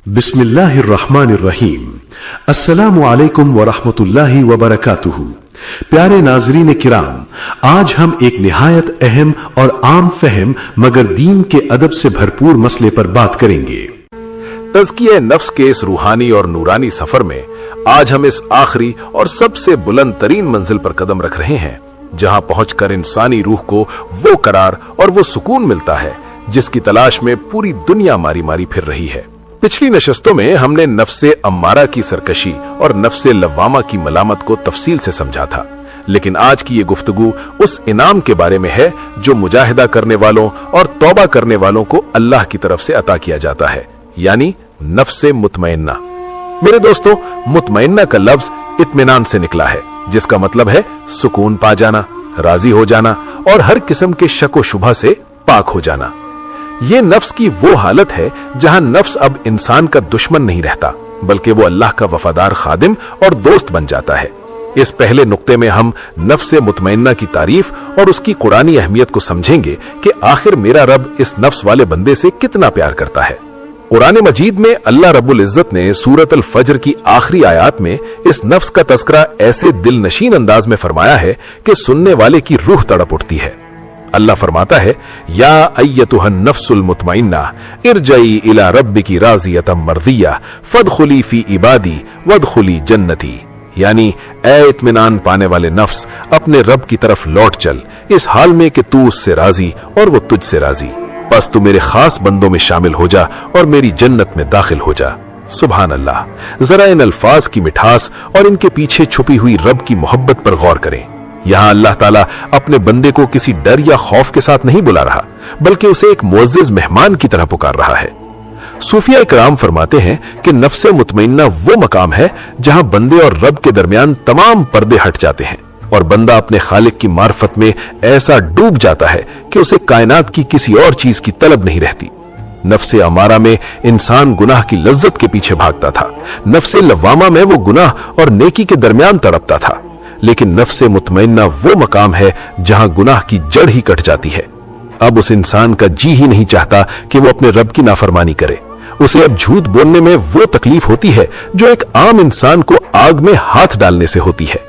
बिस्मिल्लाहिर्रहमानिर्रहीम। अस्सलामु अलैकुम वरहमतुल्लाहि वबरकातुहू। प्यारे नाजरीन किराम, आज हम एक निहायत अहम और आम फहम मगर दीन के अदब से भरपूर मसले पर बात करेंगे। तज़किये नफ्स के इस रूहानी और नूरानी सफर में आज हम इस आखिरी और सबसे बुलंद तरीन मंजिल पर कदम रख रहे हैं, जहां पहुंचकर इंसानी रूह को वो करार और वो सुकून मिलता है जिसकी तलाश में पूरी दुनिया मारी मारी फिर रही है। पिछली नशस्तों में हमने नफ्से अम्मारा की सरकशी और नफ्से लव्वामा की मलामत को तफसील से समझा था, लेकिन आज की ये गुफ्तगू उस इनाम के बारे में है जो मुजाहिदा करने वालों और तौबा करने वालों को अल्लाह की तरफ से अता किया जाता है, यानी नफ्से मुतमइन्ना। मेरे दोस्तों, मुतमइन्ना का लफ्ज इत्मीनान से निकला है, जिसका मतलब है सुकून पा जाना, राजी हो जाना और हर किस्म के शक व शुबा से पाक हो जाना। ये नफ्स की वो हालत है जहां नफ्स अब इंसान का दुश्मन नहीं रहता, बल्कि वो अल्लाह का वफादार खादिम और दोस्त बन जाता है। इस पहले नुक्ते में हम नफ्से मुतमइन्ना की तारीफ और उसकी कुरानी अहमियत को समझेंगे कि आखिर मेरा रब इस नफ्स वाले बंदे से कितना प्यार करता है। कुरान मजीद में अल्लाह रब्बुल इज्जत ने सूरत अल फज्र की आखिरी आयत में इस नफ्स का तस्करा ऐसे दिल नशीन अंदाज में फरमाया है कि सुनने वाले की रूह तड़प उठती है। अल्लाह फरमाता है, या अय्यतुहन नफ्सुल मुतमइन्ना इरजई इला रब्बिकी राज़ियतम मर्दिया फदखुली फी इबादी वदखुली जन्नती, यानी ऐ इत्मीनान पाने वाले नफ्स, अपने रब की तरफ लौट चल, इस हाल में कि तू उससे राजी और वो तुझसे राजी, बस तू मेरे खास बंदों में शामिल हो जा और मेरी जन्नत में दाखिल हो जा। सुभान अल्लाह। जरा इन अल्फाज की मिठास और इनके पीछे छुपी हुई रब की मोहब्बत पर गौर करें। यहां अल्लाह ताला अपने बंदे को किसी डर या खौफ के साथ नहीं बुला रहा, बल्कि उसे एक मुअज़्ज़िज़ मेहमान की तरह पुकार रहा है। सूफिया इकराम फरमाते हैं कि नफ्से मुतमइन्ना वो मकाम है जहां बंदे और रब के दरमियान तमाम पर्दे हट जाते हैं और बंदा अपने खालिक की मार्फत में ऐसा डूब जाता है कि उसे कायनात की किसी और चीज की तलब नहीं रहती। नफ्से अमारा में इंसान गुनाह की लज्जत के पीछे भागता था, नफ्से लव्वामा में वो गुनाह और नेकी के दरमियान तड़पता था, लेकिन नफ्से मुतमइन्ना वो मकाम है जहां गुनाह की जड़ ही कट जाती है। अब उस इंसान का जी ही नहीं चाहता कि वो अपने रब की नाफरमानी करे। उसे अब झूठ बोलने में वो तकलीफ होती है जो एक आम इंसान को आग में हाथ डालने से होती है।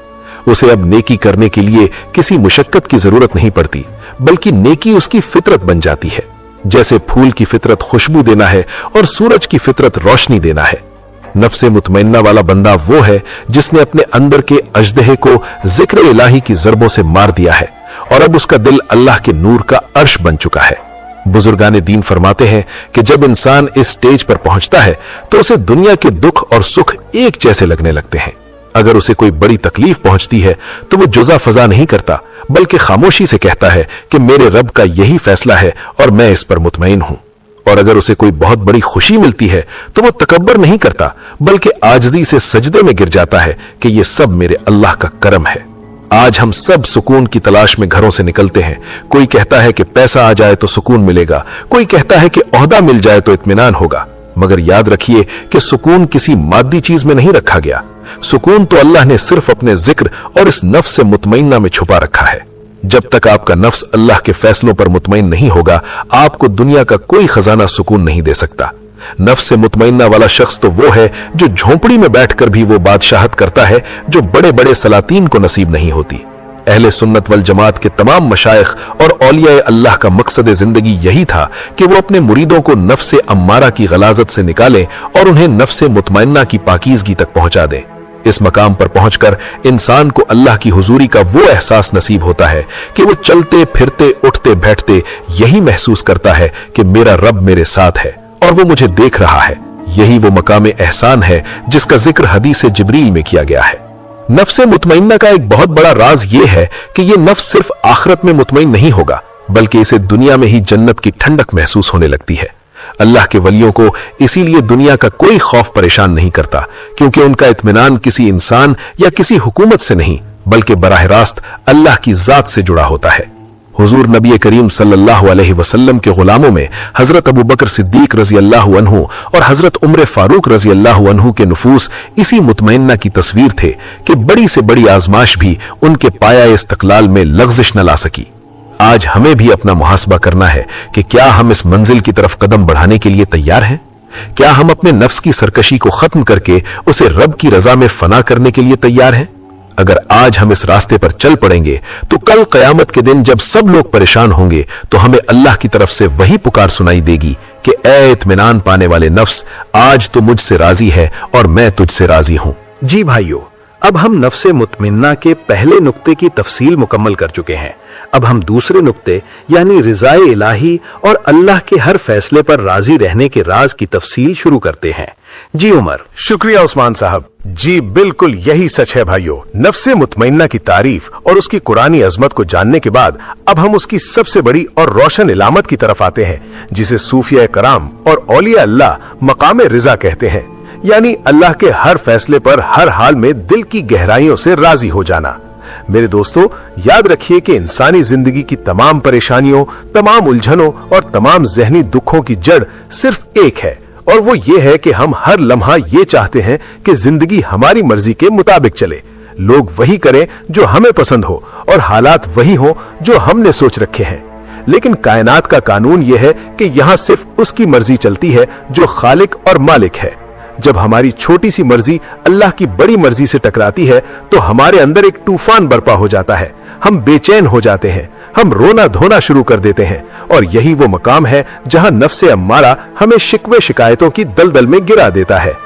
उसे अब नेकी करने के लिए किसी मुशक्कत की जरूरत नहीं पड़ती, बल्कि नेकी उसकी फितरत बन जाती है। जैसे फूल की फितरत खुशबू देना है और सूरज की फितरत रोशनी देना है। नफ्से मुतमइन्ना वाला बंदा वो है जिसने अपने अंदर के अजदहे को जिक्र इलाही की ज़रबों से मार दिया है और अब उसका दिल अल्लाह के नूर का अर्श बन चुका है। बुजुर्गाने दीन फरमाते हैं कि जब इंसान इस स्टेज पर पहुंचता है तो उसे दुनिया के दुख और सुख एक जैसे लगने लगते हैं। अगर उसे कोई बड़ी तकलीफ पहुंचती है तो वो जुजा फजा नहीं करता, बल्कि खामोशी से कहता है कि मेरे रब का यही फैसला है और मैं इस पर मुतमईन हूं। और अगर उसे कोई बहुत बड़ी खुशी मिलती है तो वो तकब्बर नहीं करता, बल्कि आजजी से सजदे में गिर जाता है कि ये सब मेरे अल्लाह का करम है। आज हम सब सुकून की तलाश में घरों से निकलते हैं। कोई कहता है कि पैसा आ जाए तो सुकून मिलेगा, कोई कहता है कि ओहदा मिल जाए तो इत्मीनान होगा, मगर याद रखिए कि सुकून किसी मादी चीज में नहीं रखा गया। सुकून तो अल्लाह ने सिर्फ अपने जिक्र और इस नफ्स से मुतमइन्ना में छुपा रखा है। जब तक आपका नफ्स अल्लाह के फैसलों पर मुतमईन नहीं होगा, आपको दुनिया का कोई खजाना सुकून नहीं दे सकता। नफ्स से मुतमइन्ना वाला शख्स तो वो है जो झोंपड़ी में बैठकर भी वो बादशाहत करता है जो बड़े बड़े सलातीन को नसीब नहीं होती। अहले सुन्नत वल जमात के तमाम मशाइख और औलिया अल्लाह का मकसद जिंदगी यही था कि वो अपने मुरीदों को नफ्से अम्मारा की गलाजत से निकालें और उन्हें नफ्से मुतमइन्ना की पाकीज़गी तक पहुंचा दें। इस मकाम पर पहुंचकर इंसान को अल्लाह की हुजूरी का वो एहसास नसीब होता है कि वो चलते फिरते उठते बैठते यही महसूस करता है कि मेरा रब मेरे साथ है और वो मुझे देख रहा है। यही वो मकाम एहसान है जिसका जिक्र हदीस जिब्रील में किया गया है। नफ्से मुतमइन्ना का एक बहुत बड़ा राज ये है कि ये नफ्स सिर्फ आखिरत में मुतमईन नहीं होगा, बल्कि इसे दुनिया में ही जन्नत की ठंडक महसूस होने लगती है। अल्लाह के वलियों को इसीलिए दुनिया का कोई खौफ परेशान नहीं करता, क्योंकि उनका इत्मीनान किसी इंसान या किसी हुकूमत से नहीं, बल्कि बराह रास्त अल्लाह की जात से जुड़ा होता है। हुजूर नबी करीम सल्लल्लाहु अलैहि वसल्लम के गुलामों में हजरत अबू बकर सिद्दीक रजी अल्लाह अन्हु और हजरत उमर फारूक रजी अल्लाह अन्हु के नुफूस इसी मुतमइन्ना की तस्वीर थे कि बड़ी से बड़ी आजमाश भी उनके पाया इस्तकलाल में लग़ज़िश न ला सकी। आज हमें भी अपना मुहासबा करना है कि क्या हम इस मंजिल की तरफ कदम बढ़ाने के लिए तैयार हैं। क्या हम अपने नफ्स की सरकशी को खत्म करके उसे रब की रजा में फना करने के लिए तैयार हैं? अगर आज हम इस रास्ते पर चल पड़ेंगे तो कल कयामत के दिन जब सब लोग परेशान होंगे तो हमें अल्लाह की तरफ से वही पुकार सुनाई देगी कि ए इत्मीनान पाने वाले नफ्स, आज तो मुझसे राजी है और मैं तुझसे राजी हूं। जी भाइयों, अब हम नफ्से मुतमिन्ना के पहले नुक्ते की तफसील मुकम्मल कर चुके हैं। अब हम दूसरे नुक्ते यानी रिज़ाए इलाही और अल्लाह के हर फैसले पर राजी रहने के राज की तफसील शुरू करते हैं। जी उमर। शुक्रिया उस्मान साहब। जी बिल्कुल यही सच है भाइयों। नफ्से मुतमइन्ना की तारीफ और उसकी कुरानी अजमत को जानने के बाद अब हम उसकी सबसे बड़ी और रोशन इलामत की तरफ आते हैं, जिसे सूफिया कराम और औलिया अल्लाह मकाम रिजा कहते हैं, यानी अल्लाह के हर फैसले पर हर हाल में दिल की गहराइयों से राजी हो जाना। मेरे दोस्तों, याद रखिए कि इंसानी जिंदगी की तमाम परेशानियों, तमाम उलझनों और तमाम जहनी दुखों की जड़ सिर्फ एक है, और वो ये है कि हम हर लम्हा ये चाहते हैं कि जिंदगी हमारी मर्जी के मुताबिक चले, लोग वही करें जो हमें पसंद हो और हालात वही हो जो हमने सोच रखे हैं। लेकिन कायनात का कानून यह है कि यहाँ सिर्फ उसकी मर्जी चलती है जो खालिक और मालिक है। जब हमारी छोटी सी मर्जी अल्लाह की बड़ी मर्जी से टकराती है तो हमारे अंदर एक तूफान बर्पा हो जाता है, हम बेचैन हो जाते हैं, हम रोना धोना शुरू कर देते हैं, और यही वो मकाम है जहां नफ्से अम्मारा हमें शिकवे शिकायतों की दलदल में गिरा देता है।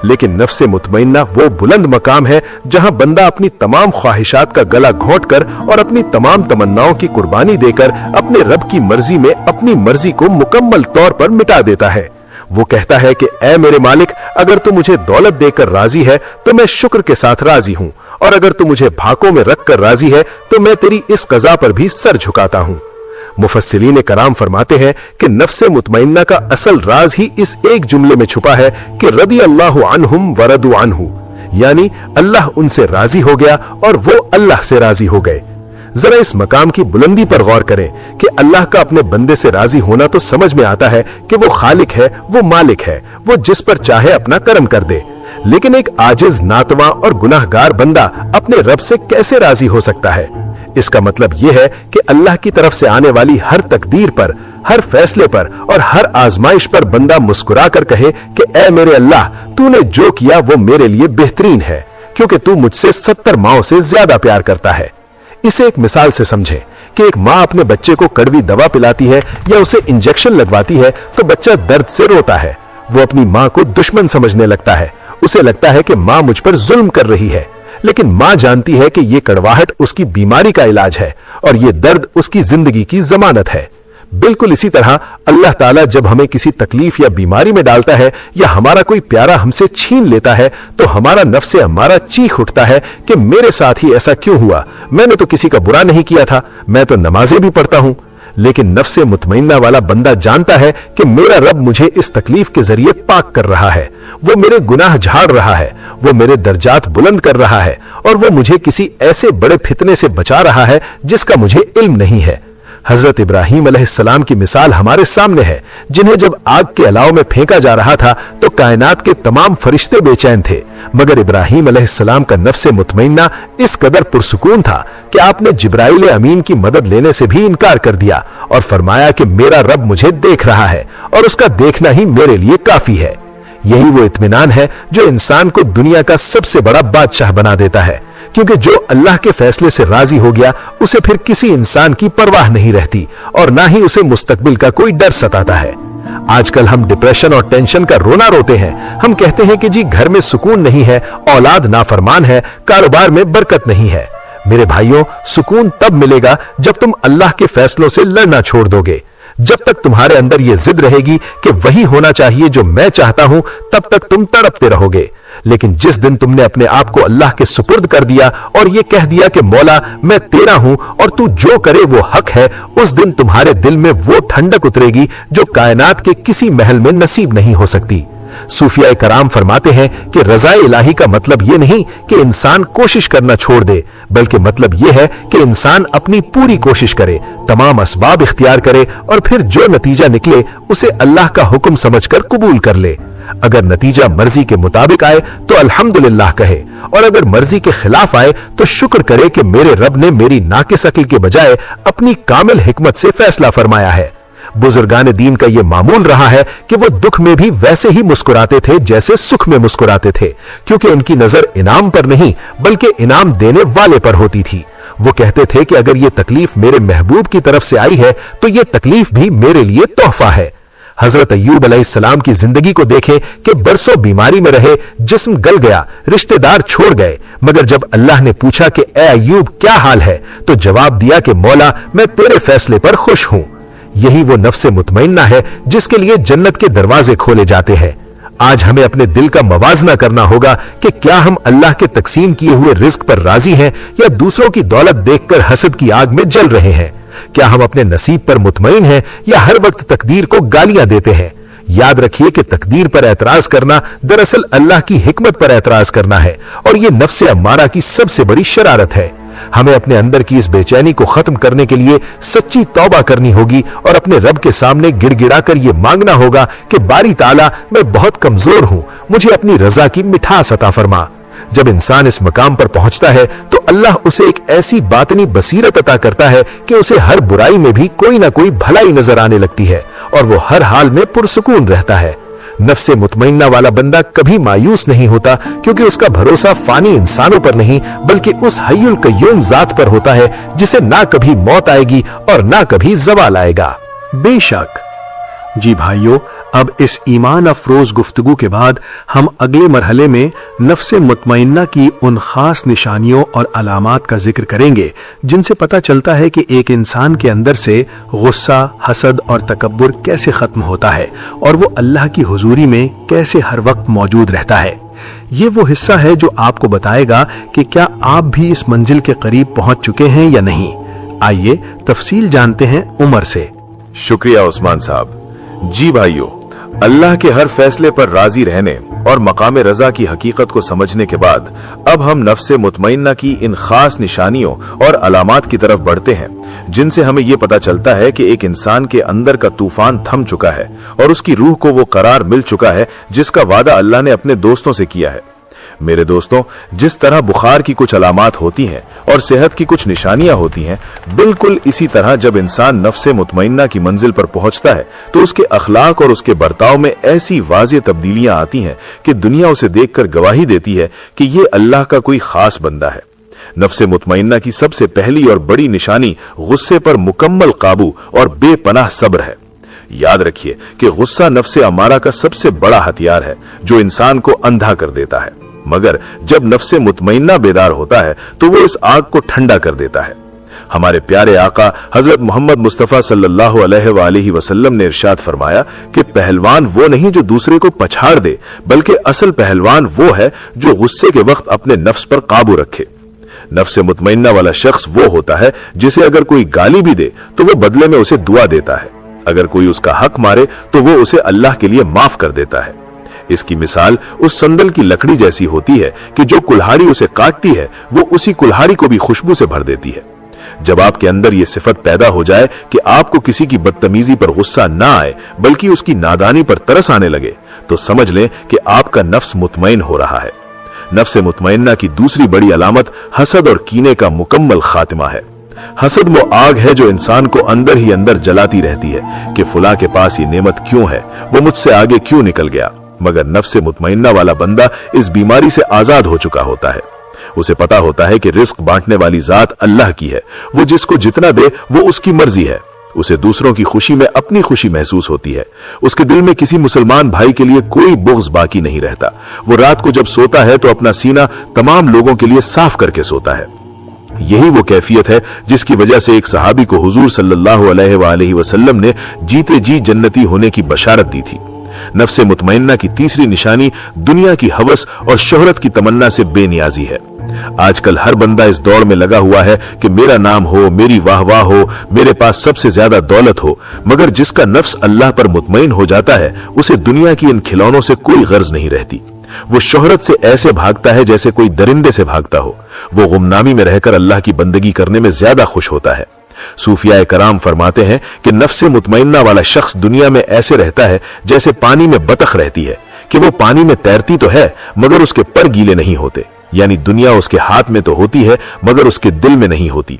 लेकिन नफ्से मुतमइन्ना वो बुलंद मकाम है जहां बंदा अपनी तमाम ख्वाहिशात का गला घोंट कर और अपनी तमाम तमन्नाओं की कुर्बानी देकर अपने रब की मर्जी में अपनी मर्जी को मुकम्मल तौर पर मिटा देता है। वो कहता है कि ऐ मेरे मालिक, अगर तू मुझे दौलत देकर राजी है तो मैं शुक्र के साथ राजी हूं, और अगर तू मुझे भाकों में रखकर राजी है तो मैं तेरी इस कज़ा पर भी सर झुकाता हूं। मुफस्सिरीन कराम फरमाते हैं कि नफ्से मुतमइन्ना का असल राज ही इस एक जुमले में छुपा है कि रदी अल्लाहु अन्हुम व रदू अन्हु, यानी अल्लाह उनसे राजी हो गया और वो अल्लाह से राजी हो गए। जरा इस मकाम की बुलंदी पर गौर करें कि अल्लाह का अपने बंदे से राजी होना तो समझ में आता है कि वो खालिक है, वो मालिक है, वो जिस पर चाहे अपना करम कर दे। लेकिन एक आजिज, नातवा और गुनाहगार बंदा अपने रब से कैसे राजी हो सकता है? इसका मतलब यह है कि अल्लाह की तरफ से आने वाली हर तकदीर पर, हर फैसले पर और हर आजमाइश पर बंदा मुस्कुरा कर कहे कि ऐ मेरे अल्लाह, तूने जो किया वो मेरे लिए बेहतरीन है, क्योंकि तू मुझसे 70 माओं से ज्यादा प्यार करता है। इसे एक मिसाल से समझें कि एक माँ अपने बच्चे को कड़वी दवा पिलाती है या उसे इंजेक्शन लगवाती है तो बच्चा दर्द से रोता है। वो अपनी माँ को दुश्मन समझने लगता है, उसे लगता है कि माँ मुझ पर जुल्म कर रही है। लेकिन माँ जानती है कि ये कड़वाहट उसकी बीमारी का इलाज है और ये दर्द उसकी जिंदगी की जमानत है। बिल्कुल इसी तरह अल्लाह ताला जब हमें किसी तकलीफ या बीमारी में डालता है या हमारा कोई प्यारा हमसे छीन लेता है तो हमारा नफ्से हमारा चीख उठता है कि मेरे साथ ही ऐसा क्यों हुआ, मैंने तो किसी का बुरा नहीं किया था, मैं तो नमाजें भी पढ़ता हूं। लेकिन नफ्से मुतमइन्ना वाला बंदा जानता है कि मेरा रब मुझे इस तकलीफ के जरिए पाक कर रहा है, वो मेरे गुनाह झाड़ रहा है, वो मेरे दर्जात बुलंद कर रहा है और वो मुझे किसी ऐसे बड़े फितने से बचा रहा है जिसका मुझे इल्म नहीं है। हजरत इब्राहिम अलैहिस्सलाम की मिसाल हमारे सामने है, जिन्हें जब आग के अलाव में फेंका जा रहा था तो कायनात के तमाम फरिश्ते बेचैन थे, मगर इब्राहिम अलैहिस्सलाम का नफ्से मुतमइन्ना इस कदर पुरसुकून था कि आपने जिब्राइल अमीन की मदद लेने से भी इनकार कर दिया और फरमाया कि मेरा रब मुझे देख रहा है और उसका देखना ही मेरे लिए काफी है। यही वो इत्मीनान है जो इंसान को दुनिया का सबसे बड़ा बादशाह बना देता है, क्योंकि जो अल्लाह के फैसले से राजी हो गया उसे फिर किसी इंसान की परवाह नहीं रहती और ना ही उसे मुस्तकबिल का कोई डर सताता है। आजकल हम डिप्रेशन और टेंशन का रोना रोते हैं। हम कहते हैं कि जी घर में सुकून नहीं है, औलाद नाफरमान है, कारोबार में बरकत नहीं है। मेरे भाइयों, सुकून तब मिलेगा जब तुम अल्लाह के फैसलों से लड़ना छोड़ दोगे। जब तक तुम्हारे अंदर यह जिद रहेगी कि वही होना चाहिए जो मैं चाहता हूं, तब तक तुम तड़पते रहोगे। लेकिन जिस दिन तुमने अपने आप को अल्लाह के सुपुर्द कर दिया और ये कह दिया कि मौला मैं तेरा हूं और तू जो करे वो हक है, उस दिन तुम्हारे दिल में वो ठंडक उतरेगी जो कायनात के किसी महल में नसीब नहीं हो सकती। सूफिया कराम फरमाते हैं कि रज़ा इलाही का मतलब ये नहीं कि इंसान कोशिश करना छोड़ दे, बल्कि मतलब ये है कि इंसान अपनी पूरी कोशिश करे, तमाम असबाब इख्तियार करे और फिर जो नतीजा निकले उसे अल्लाह का हुक्म समझकर कबूल कर ले। अगर नतीजा मर्जी के मुताबिक आए तो अल्हम्दुलिल्लाह कहे, और अगर मर्जी के खिलाफ आए तो शुक्र करे कि मेरे रब ने मेरी नाकिस अक्ल के बजाय अपनी कामिल हिकमत से फैसला फरमाया है। बुजुर्गान दीन का यह मामूल रहा है कि वो दुख में भी वैसे ही मुस्कुराते थे जैसे सुख में मुस्कुराते थे, क्योंकि उनकी नजर इनाम पर नहीं बल्कि इनाम देने वाले पर होती थी। वो कहते थे कि अगर ये तकलीफ मेरे महबूब की तरफ से आई है तो ये तकलीफ भी मेरे लिए तोहफा है। हजरत अय्यूब अलैहिस्सलाम की जिंदगी को देखें कि बरसों बीमारी में रहे, जिस्म गल गया, रिश्तेदार छोड़ गए, मगर जब अल्लाह ने पूछा कि ए अय्यूब क्या हाल है, तो जवाब दिया कि मौला मैं तेरे फैसले पर खुश हूं। यही वो नफ्स मुतमइन्ना है जिसके लिए जन्नत के दरवाजे खोले जाते हैं। आज हमें अपने दिल का मवाजना करना होगा कि क्या हम अल्लाह के तकसीम किए हुए रिज्क पर राजी हैं या दूसरों की दौलत देखकर हसद की आग में जल रहे हैं। क्या हम अपने नसीब पर मुतमईन हैं या हर वक्त तकदीर को गालियां देते हैं। याद रखिए कि तकदीर पर एतराज करना दरअसल अल्लाह की हिकमत पर एतराज करना है, और यह नफ्स अम्मारा की सबसे बड़ी शरारत है। हमें अपने अंदर की इस बेचैनी को खत्म करने के लिए सच्ची तौबा करनी होगी और अपने रब के सामने गिड़गिड़ा कर यह मांगना होगा कि बारी ताला मैं बहुत कमजोर हूं, मुझे अपनी रजा की मिठास अता फरमा। जब इंसान इस मकाम पर पहुंचता है तो अल्लाह उसे एक ऐसी बातनी बसीरत अता करता है कि उसे हर बुराई में भी कोई ना कोई भलाई नजर आने लगती है और वो हर हाल में पुरसुकून रहता है। नफ्से मुतमइन्ना वाला बंदा कभी मायूस नहीं होता, क्योंकि उसका भरोसा फानी इंसानों पर नहीं बल्कि उस हय्युल कय्यूम जात पर होता है जिसे ना कभी मौत आएगी और ना कभी ज़वाल आएगा। बेशक जी भाइयों, अब इस ईमान अफरोज गुफ्तगू के बाद हम अगले मरहले में नफ्से मुतमइन्ना की उन खास निशानियों और अलामात का जिक्र करेंगे जिनसे पता चलता है कि एक इंसान के अंदर से गुस्सा, हसद और तकब्बुर कैसे खत्म होता है और वो अल्लाह की हुजूरी में कैसे हर वक्त मौजूद रहता है। ये वो हिस्सा है जो आपको बताएगा कि क्या आप भी इस मंजिल के करीब पहुंच चुके हैं या नहीं। आइए तफसील जानते हैं उमर से। शुक्रिया उस्मान साहब। जी भाइयों, अल्लाह के हर फैसले पर राजी रहने और मकाम रजा की हकीकत को समझने के बाद अब हम नफ्से मुतमइन्ना की इन खास निशानियों और अलामात की तरफ बढ़ते हैं जिनसे हमें यह पता चलता है कि एक इंसान के अंदर का तूफान थम चुका है और उसकी रूह को वो करार मिल चुका है जिसका वादा अल्लाह ने अपने दोस्तों से किया है। मेरे दोस्तों, जिस तरह बुखार की कुछ अलामात होती हैं और सेहत की कुछ निशानियां होती हैं, बिल्कुल इसी तरह जब इंसान नफ्से मुतमइन्ना की मंजिल पर पहुंचता है तो उसके अखलाक और उसके बर्ताव में ऐसी वाज़ेह तब्दीलियां आती हैं कि दुनिया उसे देखकर गवाही देती है कि ये अल्लाह का कोई खास बंदा है। नफ्से मुतमइन्ना की सबसे पहली और बड़ी निशानी गुस्से पर मुकम्मल काबू और बेपनाह सब्र है। याद रखिए कि गुस्सा नफ्से अमारा का सबसे बड़ा हथियार है जो इंसान को अंधा कर देता है, मगर जब नफ्से मुतमइन्ना बेदार होता है तो वो इस आग को ठंडा कर देता है। हमारे प्यारे आका हजरत मोहम्मद मुस्तफा सल्लल्लाहु अलैहि वसल्लम ने इरशाद फरमाया कि पहलवान वो नहीं जो दूसरे को पछाड़ दे, बल्कि असल पहलवान वो है जो गुस्से के वक्त अपने नफ्स पर काबू रखे। नफ्से मुतमइन्ना वाला शख्स वो होता है जिसे अगर कोई गाली भी दे तो वो बदले में उसे दुआ देता है, अगर कोई उसका हक मारे तो वो उसे अल्लाह के लिए माफ कर देता है। इसकी मिसाल उस संदल की लकड़ी जैसी होती है कि जो कुल्हाड़ी उसे काटती है वो उसी कुल्हाड़ी को भी खुशबू से भर देती है। जब आपके अंदर ये सिफत पैदा हो जाए कि आपको किसी की बदतमीजी पर गुस्सा ना आए बल्कि उसकी नादानी पर तरस आने लगे, तो समझ लें कि आपका नफ्स मुतमईन हो रहा है। नफ्स मुतमइन्ना की दूसरी बड़ी अलामत हसद और कीने का मुकम्मल खात्मा है। हसद वो आग है जो इंसान को अंदर ही अंदर जलाती रहती है कि फुला के पास ये नेमत क्यों है, वो मुझसे आगे क्यों निकल गया। मगर नफ्स मुतमइन्ना वाला बंदा इस बीमारी से आजाद हो चुका होता है। उसे पता होता है कि रिस्क बांटने वाली जात अल्लाह की है, वो जिसको जितना दे वो उसकी मर्जी है। उसे दूसरों की खुशी में अपनी खुशी महसूस होती है। उसके दिल में किसी मुसलमान भाई के लिए कोई बुग़्ज़ बाकी नहीं रहता। वो रात को जब सोता है तो अपना सीना तमाम लोगों के लिए साफ करके सोता है। यही वो कैफियत है जिसकी वजह से एक सहाबी को हुजूर सल्लल्लाहु अलैहि वसल्लम ने जीते जी जन्नती होने की बशारत दी थी। नफ्से मुतमइन्ना की तीसरी निशानी दुनिया की हवस और शोहरत की तमन्ना से बेनियाजी है। आजकल हर बंदा इस दौड़ में लगा हुआ है कि मेरा नाम हो, मेरी वाहवाह हो, मेरे पास सबसे ज्यादा दौलत हो, मगर जिसका नफ्स अल्लाह पर मुतमईन हो जाता है उसे दुनिया की इन खिलौनों से कोई गर्ज नहीं रहती। वो शोहरत से ऐसे भागता है जैसे कोई दरिंदे से भागता हो। वो गुमनामी में रहकर अल्लाह की बंदगी करने में ज्यादा खुश होता है। सूफिया कराम फरमाते हैं कि नफ्से मुतमइन्ना वाला शख्स दुनिया में ऐसे रहता है जैसे पानी में बतख रहती है, कि वो पानी में तैरती तो है मगर उसके पर गीले नहीं होते, यानी दुनिया उसके हाथ में तो होती है मगर उसके दिल में नहीं होती।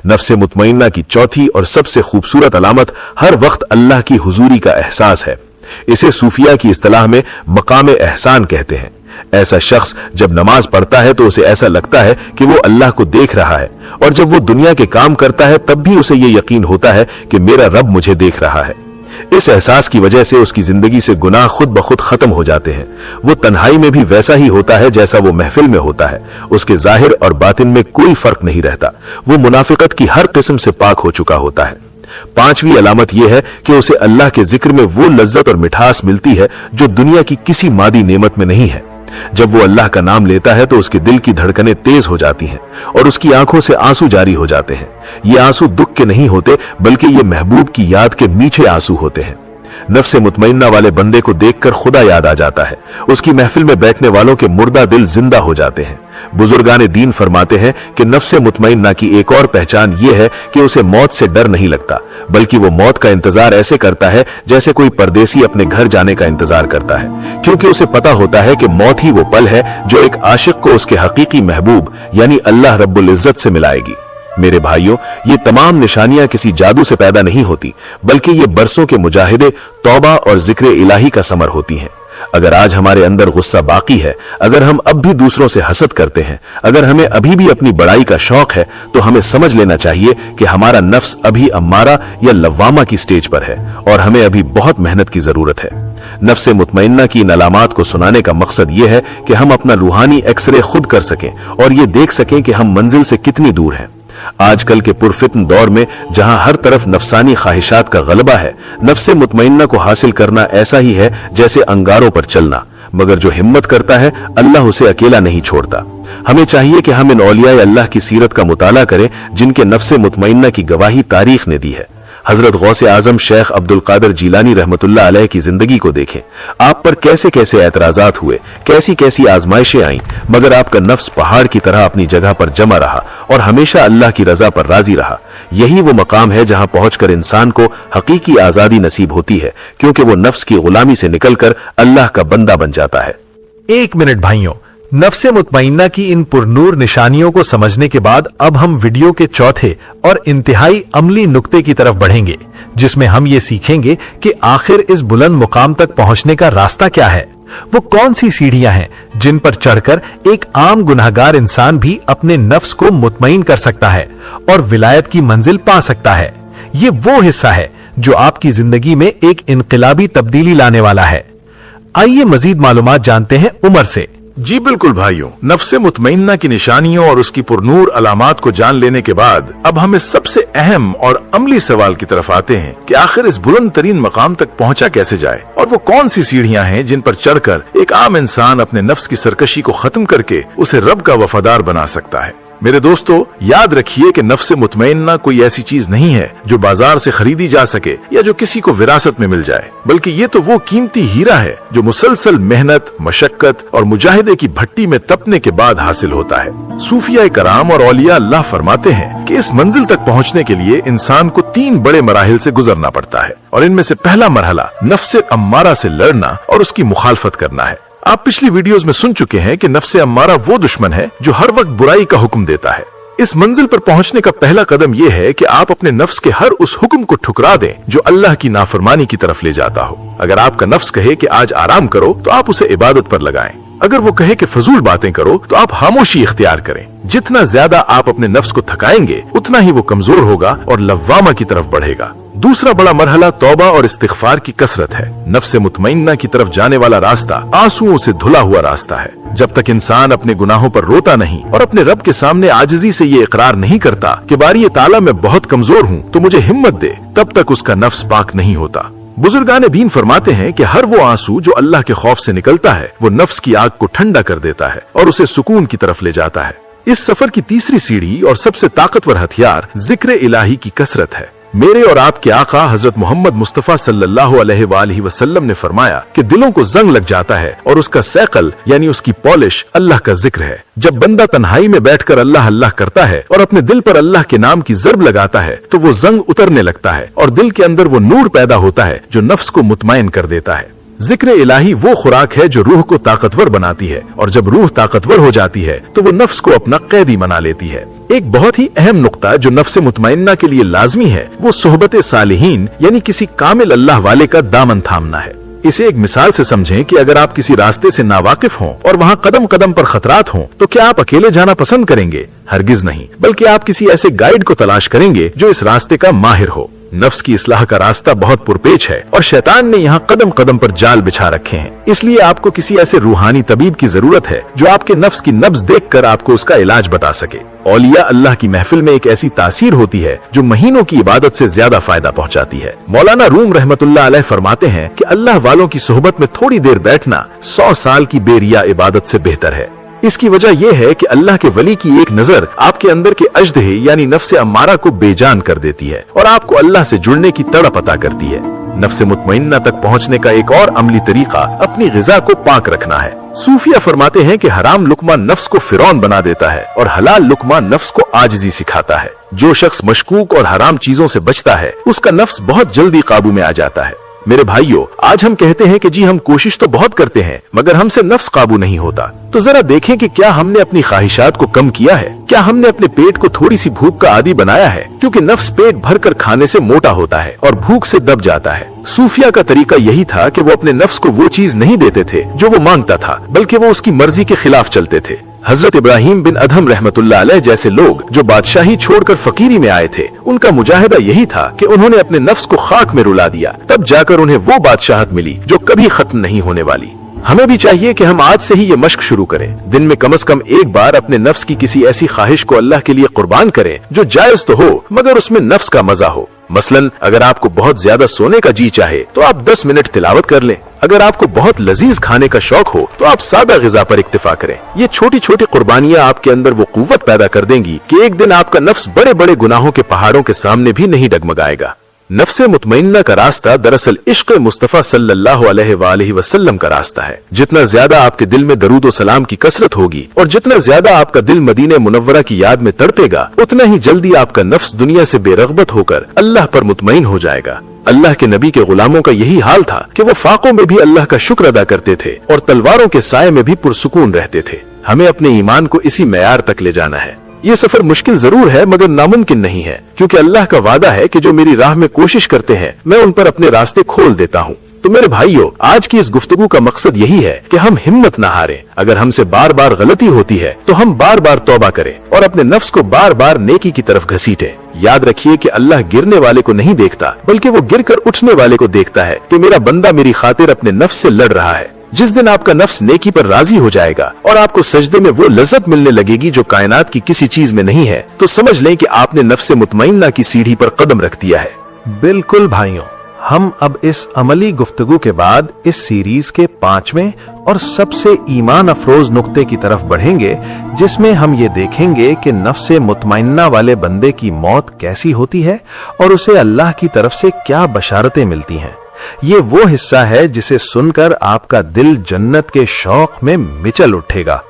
नफ्स मुतमइन्ना की चौथी और सबसे खूबसूरत अलामत हर वक्त अल्लाह की हुजूरी का एहसास है। इसे सूफिया की इस्तिलाह में मकाम एहसान कहते हैं। ऐसा शख्स जब नमाज पढ़ता है तो उसे ऐसा लगता है कि वो अल्लाह को देख रहा है, और जब वो दुनिया के काम करता है तब भी उसे ये यकीन होता है कि मेरा रब मुझे देख रहा है। इस एहसास की वजह से उसकी जिंदगी से गुनाह खुद ब खुद खत्म हो जाते हैं। वो तन्हाई में भी वैसा ही होता है जैसा वो महफिल में होता है। उसके जाहिर और बातिन में कोई फर्क नहीं रहता। वो मुनाफिकत की हर किस्म से पाक हो चुका होता है। पांचवी अलामत यह है कि उसे अल्लाह के जिक्र में वो लज्जत और मिठास मिलती है जो दुनिया की किसी मादी नेमत में नहीं है। जब वो अल्लाह का नाम लेता है तो उसके दिल की धड़कनें तेज हो जाती हैं और उसकी आंखों से आंसू जारी हो जाते हैं। ये आंसू दुख के नहीं होते, बल्कि ये महबूब की याद के मीठे आंसू होते हैं। नफ्स मुतमइन्ना वाले बंदे को देखकर खुदा याद आ जाता है। उसकी महफिल में बैठने वालों के मुर्दा दिल जिंदा हो जाते हैं। बुजुर्गान दीन फरमाते हैं कि नफ्स मुतमइन्ना की एक और पहचान यह है कि उसे मौत से डर नहीं लगता, बल्कि वो मौत का इंतजार ऐसे करता है जैसे कोई परदेसी अपने घर जाने का इंतजार करता है, क्योंकि उसे पता होता है कि मौत ही वो पल है जो एक आशिक को उसके हकीकी महबूब यानी अल्लाह रब्बुल इज्जत से मिलाएगी। मेरे भाइयों, ये तमाम निशानियां किसी जादू से पैदा नहीं होती, बल्कि ये बरसों के मुजाहिदे, तौबा और जिक्र इलाही का समर होती हैं। अगर आज हमारे अंदर गुस्सा बाकी है, अगर हम अब भी दूसरों से हसद करते हैं, अगर हमें अभी भी अपनी बड़ाई का शौक है, तो हमें समझ लेना चाहिए कि हमारा नफ्स अभी अम्मारा या लव्वामा की स्टेज पर है और हमें अभी बहुत मेहनत की जरूरत है। नफ्स मुतमइन्ना की इन अलामात को सुनाने का मकसद यह है कि हम अपना रूहानी एक्सरे खुद कर सकें और ये देख सकें कि हम मंजिल से कितनी दूर हैं। आजकल के पुरफित्न दौर में जहां हर तरफ नफसानी ख्वाहिशात का गलबा है, नफ्स मुतमइन्ना को हासिल करना ऐसा ही है जैसे अंगारों पर चलना, मगर जो हिम्मत करता है अल्लाह उसे अकेला नहीं छोड़ता। हमें चाहिए कि हम इन औलिया अल्लाह की सीरत का मुताला करें जिनके नफ्स मुतमइन्ना की गवाही तारीख ने दी है। हजरत गौसे आजम शेख अब्दुल कादिर जीलानी रहमतुल्लाह अलैह की जिंदगी को देखें। आप पर कैसे कैसे एतराजात हुए, कैसी कैसी आजमाइशें आईं, मगर आपका नफ्स पहाड़ की तरह अपनी जगह पर जमा रहा और हमेशा अल्लाह की रजा पर राजी रहा। यही वो मकाम है जहां पहुंचकर इंसान को हकीकी आजादी नसीब होती है, क्योंकि वो नफ्स की गुलामी से निकलकर अल्लाह का बंदा बन जाता है। एक मिनट भाइयों, नफ्से मुतमइन्ना की इन पुरनूर निशानियों को समझने के बाद अब हम वीडियो के चौथे और इंतहाई अमली नुक्ते की तरफ बढ़ेंगे, जिसमें हम ये सीखेंगे कि आखिर इस बुलंद मुकाम तक पहुंचने का रास्ता क्या है। वो कौन सी सीढ़ियां हैं जिन पर चढ़कर एक आम गुनहगार इंसान भी अपने नफ्स को मुतमईन कर सकता है और विलायत की मंजिल पा सकता है। ये वो हिस्सा है जो आपकी जिंदगी में एक इनकलाबी तब्दीली लाने वाला है। आइए मजीद मालूमात जानते हैं उमर से। जी बिल्कुल भाइयों, नफ्से मुतमइन्ना की निशानियों और उसकी पुरनूर अलामात को जान लेने के बाद अब हम इस सबसे अहम और अमली सवाल की तरफ आते हैं कि आखिर इस बुलंद तरीन मकाम तक पहुंचा कैसे जाए और वो कौन सी सीढ़ियां हैं जिन पर चढ़कर एक आम इंसान अपने नफ्स की सरकशी को खत्म करके उसे रब का वफादार बना सकता है। मेरे दोस्तों, याद रखिए कि नफ्स मुतमइन्ना कोई ऐसी चीज नहीं है जो बाजार से खरीदी जा सके या जो किसी को विरासत में मिल जाए, बल्कि ये तो वो कीमती हीरा है जो मुसलसल मेहनत, मशक्कत और मुजाहिदे की भट्टी में तपने के बाद हासिल होता है। सूफिया कराम और औलिया अल्लाह फरमाते हैं कि इस मंजिल तक पहुंचने के लिए इंसान को 3 बड़े मराहिल से गुजरना पड़ता है, और इनमें से पहला मरहला नफ्स अम्मारा से लड़ना और उसकी मुखालफत करना है। आप पिछली वीडियोस में सुन चुके हैं कि नफ्स अम्मारा वो दुश्मन है जो हर वक्त बुराई का हुक्म देता है। इस मंजिल पर पहुंचने का पहला कदम यह है कि आप अपने नफ्स के हर उस हुक्म को ठुकरा दें जो अल्लाह की नाफरमानी की तरफ ले जाता हो। अगर आपका नफ्स कहे कि आज आराम करो तो आप उसे इबादत पर लगाएं। अगर वो कहे कि फजूल बातें करो तो आप खामोशी इख्तियार करें। जितना ज्यादा आप अपने नफ्स को थकाएंगे उतना ही वो कमजोर होगा और लव्वामा की तरफ बढ़ेगा। दूसरा बड़ा मरहला तौबा और इस्तिगफार की कसरत है। नफ्स मुतमइन्ना की तरफ जाने वाला रास्ता आंसुओं से धुला हुआ रास्ता है। जब तक इंसान अपने गुनाहों पर रोता नहीं और अपने रब के सामने आजिजी से ये इकरार नहीं करता कि बारी ताला मैं बहुत कमजोर हूँ तो मुझे हिम्मत दे, तब तक उसका नफ्स पाक नहीं होता। बुजुर्गान दीन फरमाते हैं कि हर वो आंसू जो अल्लाह के खौफ से निकलता है वो नफ्स की आग को ठंडा कर देता है और उसे सुकून की तरफ ले जाता है। इस सफर की तीसरी सीढ़ी और सबसे ताकतवर हथियार जिक्र इलाही की कसरत है। मेरे और आपके आका हजरत मोहम्मद मुस्तफा सल्लल्लाहु अलैहि वसल्लम ने फरमाया कि दिलों को जंग लग जाता है और उसका सैकल यानी उसकी पॉलिश अल्लाह का जिक्र है। जब बंदा तन्हाई में बैठकर अल्लाह अल्लाह करता है और अपने दिल पर अल्लाह के नाम की ज़र्ब लगाता है तो वो जंग उतरने लगता है और दिल के अंदर वो नूर पैदा होता है जो नफ्स को मुतमईन कर देता है। जिक्र इलाही वो खुराक है जो रूह को ताकतवर बनाती है, और जब रूह ताकतवर हो जाती है तो वो नफ्स को अपना कैदी बना लेती है। एक बहुत ही अहम नुक्ता जो नफ्स मुतमइन्ना के लिए लाजमी है वो सोहबत सालिहीन यानी किसी कामिल अल्लाह वाले का दामन थामना है। इसे एक मिसाल से समझें कि अगर आप किसी रास्ते से नावाकिफ हों और वहाँ कदम कदम पर खतरात हों तो क्या आप अकेले जाना पसंद करेंगे? हरगिज नहीं, बल्कि आप किसी ऐसे गाइड को तलाश करेंगे जो इस रास्ते का माहिर हो। नफ्स की इस्लाह का रास्ता बहुत पुरपेच है और शैतान ने यहाँ कदम कदम पर जाल बिछा रखे हैं। इसलिए आपको किसी ऐसे रूहानी तबीब की जरूरत है जो आपके नफ्स की नब्ज देखकर आपको उसका इलाज बता सके। औलिया अल्लाह की महफिल में एक ऐसी तासीर होती है जो महीनों की इबादत से ज्यादा फायदा पहुंचाती है। मौलाना रूम रहमतुल्लाह अलैह फरमाते हैं कि अल्लाह वालों की सोहबत में थोड़ी देर बैठना 100 साल की बेरिया इबादत से बेहतर है। इसकी वजह यह है कि अल्लाह के वली की एक नजर आपके अंदर के अजदहे यानी नफ्से अम्मारा को बेजान कर देती है और आपको अल्लाह से जुड़ने की तड़प अता करती है। नफ्से मुतमइन्ना तक पहुंचने का एक और अमली तरीका अपनी ग़िज़ा को पाक रखना है। सूफिया फरमाते हैं कि हराम लुकमा नफ्स को फिरौन बना देता है और हलाल लुकमा नफ्स को आजिज़ी सिखाता है। जो शख्स मशकूक और हराम चीजों से बचता है उसका नफ्स बहुत जल्दी काबू में आ जाता है। मेरे भाइयों, आज हम कहते हैं कि जी हम कोशिश तो बहुत करते हैं मगर हमसे नफ्स काबू नहीं होता। तो जरा देखें कि क्या हमने अपनी ख्वाहिशात को कम किया है? क्या हमने अपने पेट को थोड़ी सी भूख का आदी बनाया है? क्योंकि नफ्स पेट भर कर खाने से मोटा होता है और भूख से दब जाता है। सूफिया का तरीका यही था कि वो अपने नफ्स को वो चीज नहीं देते थे जो वो मांगता था, बल्कि वो उसकी मर्जी के खिलाफ चलते थे। हजरत इब्राहिम बिन अदहम रहमतुल्लाह अलैह जैसे लोग जो बादशाही छोड़कर फकीरी में आए थे, उनका मुजाहिदा यही था कि उन्होंने अपने नफ्स को खाक में रुला दिया, तब जाकर उन्हें वो बादशाहत मिली जो कभी खत्म नहीं होने वाली। हमें भी चाहिए कि हम आज से ही ये मश्क शुरू करें। दिन में कम से कम एक बार अपने नफ्स की किसी ऐसी ख्वाहिश को अल्लाह के लिए कुर्बान करें जो जायज तो हो मगर उसमें नफ्स का मजा हो। मसलन अगर आपको बहुत ज्यादा सोने का जी चाहे तो आप 10 मिनट तिलावत कर लें। अगर आपको बहुत लजीज खाने का शौक हो तो आप सादा ग़िज़ा पर इक्तिफा करें। ये छोटी छोटी कुर्बानियां आपके अंदर वो कुव्वत पैदा कर देंगी कि एक दिन आपका नफ्स बड़े बड़े गुनाहों के पहाड़ों के सामने भी नहीं डगमगाएगा। नफ्से मुतमइन्ना का रास्ता दरअसल इश्क़ मुस्तफ़ा सल्लल्लाहु अलैहि वसल्लम का रास्ता है। जितना ज्यादा आपके दिल में दरूद व सलाम की कसरत होगी और जितना ज्यादा आपका दिल मदीने मुनव्वरा की याद में तड़पेगा, उतना ही जल्दी आपका नफ्स दुनिया से बेरग़बत होकर अल्लाह पर मुतमईन हो जाएगा। अल्लाह के नबी के गुलामों का यही हाल था कि वो फाकों में भी अल्लाह का शुक्र अदा करते थे और तलवारों के साये में भी पुरसुकून रहते थे। हमें अपने ईमान को इसी मेयार तक ले जाना है। ये सफर मुश्किल जरूर है मगर नामुमकिन नहीं है, क्योंकि अल्लाह का वादा है कि जो मेरी राह में कोशिश करते हैं मैं उन पर अपने रास्ते खोल देता हूँ। तो मेरे भाइयों, आज की इस गुफ्तगू का मकसद यही है कि हम हिम्मत न हारें। अगर हमसे बार बार गलती होती है तो हम बार बार तौबा करें और अपने नफ्स को बार बार नेकी की तरफ घसीटें। याद रखिए कि अल्लाह गिरने वाले को नहीं देखता, बल्कि वो गिरकर उठने वाले को देखता है कि मेरा बंदा मेरी खातिर अपने नफ्स से लड़ रहा है। जिस दिन आपका नफ्स नेकी पर राजी हो जाएगा और आपको सजदे में वो लज्जत मिलने लगेगी जो कायनात की किसी चीज में नहीं है, तो समझ लें कि आपने नफ्से मुतमइन्ना की सीढ़ी पर कदम रख दिया है। बिल्कुल भाइयों, हम अब इस अमली गुफ्तगू के बाद इस सीरीज के 5वें और सबसे ईमान अफरोज नुक्ते की तरफ बढ़ेंगे, जिसमें हम ये देखेंगे कि नफ्से मुतमइन्ना वाले बंदे की मौत कैसी होती है और उसे अल्लाह की तरफ से क्या बशारतें मिलती हैं। ये वो हिस्सा है जिसे सुनकर आपका दिल जन्नत के शौक में मिचल उठेगा।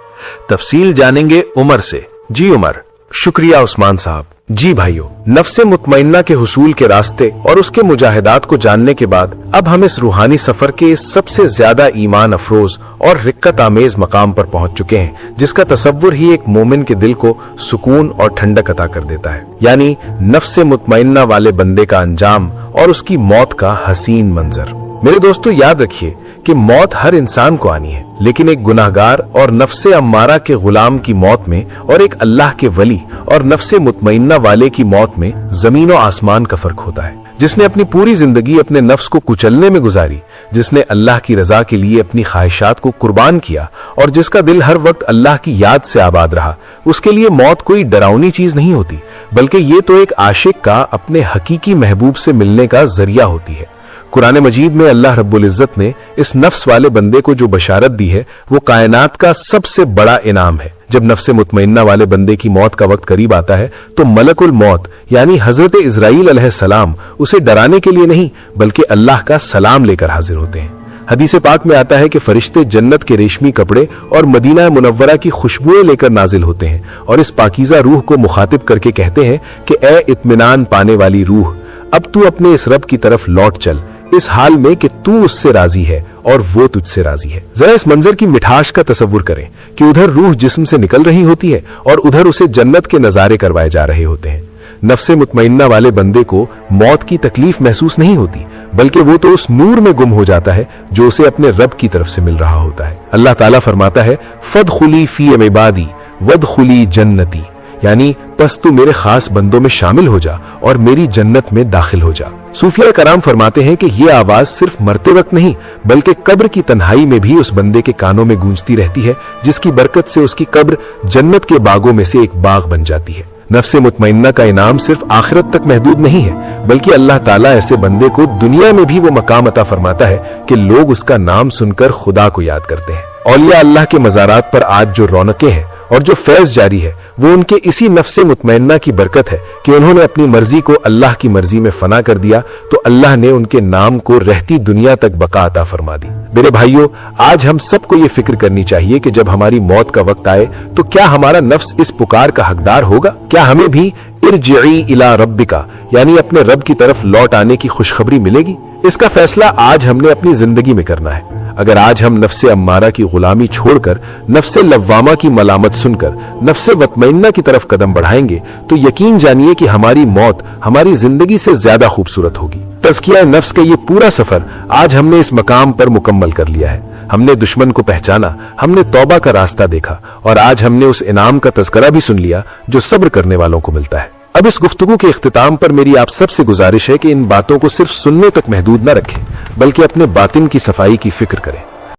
तफसील जानेंगे उमर से। जी उमर। शुक्रिया उस्मान साहब। जी भाइयों, नफ्से मुतमइन्ना के हुसूल के रास्ते और उसके मुजाहिदात को जानने के बाद अब हम इस रूहानी सफर के सबसे ज्यादा ईमान अफरोज और रिक्कत आमेज मकाम पर पहुंच चुके हैं, जिसका तसव्वुर ही एक मोमिन के दिल को सुकून और ठंडक अता कर देता है, यानी नफ्से मुतमइन्ना वाले बंदे का अंजाम और उसकी मौत का हसीन मंजर। मेरे दोस्तों, याद रखिए कि मौत हर इंसान को आनी है, लेकिन एक गुनाहगार और नफ्से अम्मारा के गुलाम की मौत में और एक अल्लाह के वली और नफ्से मुतमइन्ना वाले की मौत में जमीन और आसमान का फर्क होता है। जिसने अपनी पूरी जिंदगी अपने नफ्स को कुचलने में गुजारी, जिसने अल्लाह की रजा के लिए अपनी ख्वाहिशात को कुर्बान किया और जिसका दिल हर वक्त अल्लाह की याद से आबाद रहा, उसके लिए मौत कोई डरावनी चीज नहीं होती, बल्कि ये तो एक आशिक का अपने हकीकी महबूब से मिलने का जरिया होती है। कुरान मजीद में अल्लाह रब्बुल इज्जत ने इस नफ्स वाले बंदे को जो बशारत दी है वो कायनात का सबसे बड़ा इनाम है। जब नफ्से मुतमइन्ना वाले बंदे की मौत का वक्त करीब आता है तो मलकुल मौत यानी हजरत इजराइल अलैहिस्सलाम उसे डराने के लिए नहीं बल्कि अल्लाह का सलाम लेकर हाजिर होते हैं। हदीस पाक में आता है कि फरिश्ते जन्नत के रेशमी कपड़े और मदीना मुनव्वरा की खुशबुएं लेकर नाजिल होते हैं और इस पाकीज़ा रूह को मुखातिब करके कहते हैं कि ए इत्मीनान पाने वाली रूह, अब तू अपने इस रब की तरफ लौट चल, इस हाल में कि तू उससे राजी है और वो तुझसे राजी है। जरा इस मंजर की मिठास का तसव्वुर करें कि उधर रूह जिस्म से निकल रही होती है और उधर उसे जन्नत के नजारे करवाए जा रहे होते हैं। नफ्से मुतमइन्ना वाले बंदे को मौत की तकलीफ महसूस नहीं होती, बल्कि वो तो उस नूर में गुम हो जाता है जो उसे अपने रब की तरफ से मिल रहा होता है। अल्लाह ताला फरमाता है, फदखुली फी इबादी वदखुली जन्नती, यानी बस तू मेरे खास बंदों में शामिल हो जा और मेरी जन्नत में दाखिल हो जा। सूफिया कराम फरमाते हैं कि ये आवाज सिर्फ मरते वक्त नहीं बल्कि कब्र की तन्हाई में भी उस बंदे के कानों में गूंजती रहती है, जिसकी बरकत से उसकी कब्र जन्नत के बागों में से एक बाग बन जाती है। नफ्से मुतमइन्ना का इनाम सिर्फ आखिरत तक महदूद नहीं है, बल्कि अल्लाह ताला ऐसे बंदे को दुनिया में भी वो मकाम अता फरमाता है कि लोग उसका नाम सुनकर खुदा को याद करते हैं। औलिया अल्लाह के मज़ारात पर आज जो रौनकें हैं और जो फैज जारी है वो उनके इसी नफ्से मुतमइन्ना की बरकत है कि उन्होंने अपनी मर्जी को अल्लाह की मर्जी में फना कर दिया, तो अल्लाह ने उनके नाम को रहती दुनिया तक बका अता फरमा दी। मेरे भाइयों, आज हम सबको ये फिक्र करनी चाहिए कि जब हमारी मौत का वक्त आए तो क्या हमारा नफ्स इस पुकार का हकदार होगा? क्या हमें भी इरजिई इला रब्बिका, यानी अपने रब की तरफ लौट आने की खुशखबरी मिलेगी? इसका फैसला आज हमने अपनी जिंदगी में करना है। अगर आज हम नफ्से अम्मारा की गुलामी छोड़कर नफ्से लव्वामा की मलामत सुनकर नफ्से मुतमइन्ना की तरफ कदम बढ़ाएंगे तो यकीन जानिए कि हमारी मौत हमारी जिंदगी से ज्यादा खूबसूरत होगी। तज़किया नफ्स का ये पूरा सफर आज हमने इस मकाम पर मुकम्मल कर लिया है। हमने दुश्मन को पहचाना, हमने तौबा का रास्ता देखा और आज हमने उस इनाम का तज़किरा भी सुन लिया जो सब्र करने वालों को मिलता है। अब इस गुफ्तगू के इख्तिताम पर मेरी आप सबसे गुजारिश है कि इन बातों को सिर्फ सुनने तक महदूद न रखें, बल्कि अपने बातिन की सफाई की फिक्र करें।